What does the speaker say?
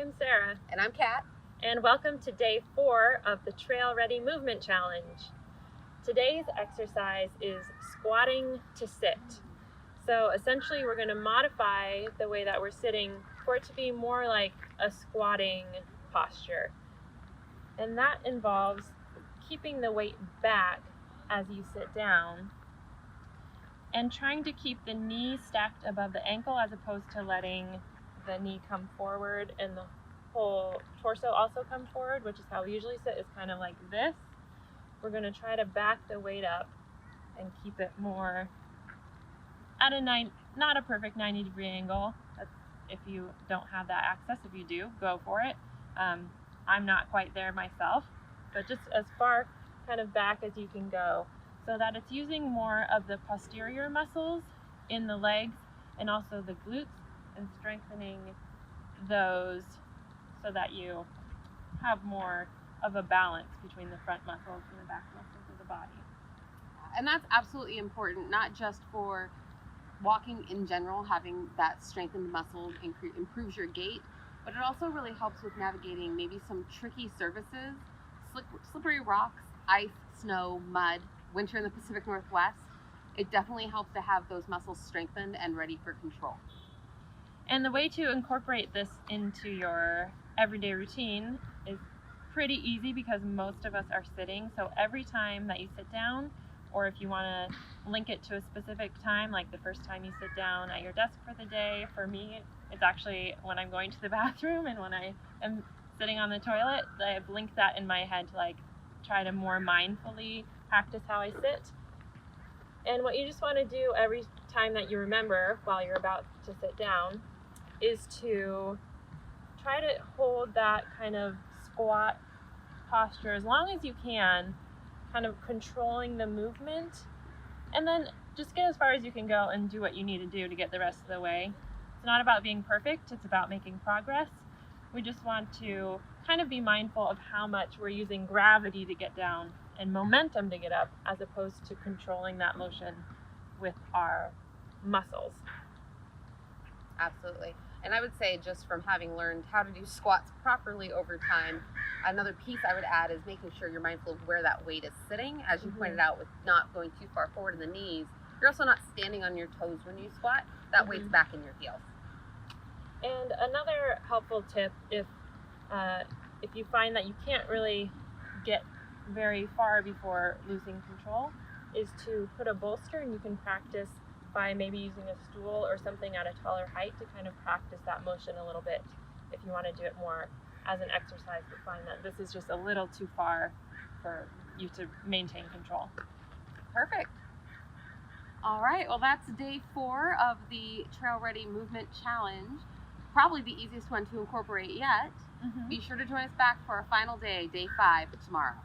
am Sarah. And I'm Kat. And welcome to day 4 of the Trail Ready Movement Challenge. Today's exercise is squatting to sit. So essentially we're going to modify the way that we're sitting for it to be more like a squatting posture. And that involves keeping the weight back as you sit down and trying to keep the knee stacked above the ankle as opposed to letting the knee come forward and the whole torso also come forward, which is how we usually sit, is kind of like this. We're going to try to back the weight up and keep it more at not a perfect 90-degree angle. That's if you don't have that access. If you do, go for it. I'm not quite there myself, but just as far kind of back as you can go, so that it's using more of the posterior muscles in the legs and also the glutes, and strengthening those so that you have more of a balance between the front muscles and the back muscles of the body. And that's absolutely important, not just for walking in general, having that strengthened muscle improves your gait, but it also really helps with navigating maybe some tricky surfaces, slippery rocks, ice, snow, mud, winter in the Pacific Northwest. It definitely helps to have those muscles strengthened and ready for control. And the way to incorporate this into your everyday routine is pretty easy because most of us are sitting. So every time that you sit down, or if you want to link it to a specific time, like the first time you sit down at your desk for the day, for me, it's actually when I'm going to the bathroom and when I am sitting on the toilet. I've linked that in my head to like try to more mindfully practice how I sit. And what you just want to do every time that you remember while you're about to sit down is to try to hold that kind of squat posture as long as you can, kind of controlling the movement, and then just get as far as you can go and do what you need to do to get the rest of the way. It's not about being perfect, it's about making progress. We just want to kind of be mindful of how much we're using gravity to get down and momentum to get up, as opposed to controlling that motion with our muscles. Absolutely. And I would say, just from having learned how to do squats properly over time, another piece I would add is making sure you're mindful of where that weight is sitting. As you pointed out, with not going too far forward in the knees, you're also not standing on your toes when you squat. That weight's back in your heels. And another helpful tip, if you find that you can't really get very far before losing control, is to put a bolster, and you can practice by maybe using a stool or something at a taller height to kind of practice that motion a little bit if you want to do it more as an exercise, but find that this is just a little too far for you to maintain control. Perfect. All right, well, that's day 4 of the Trail Ready Movement Challenge. Probably the easiest one to incorporate yet. Be sure to join us back for our final day, day 5, tomorrow.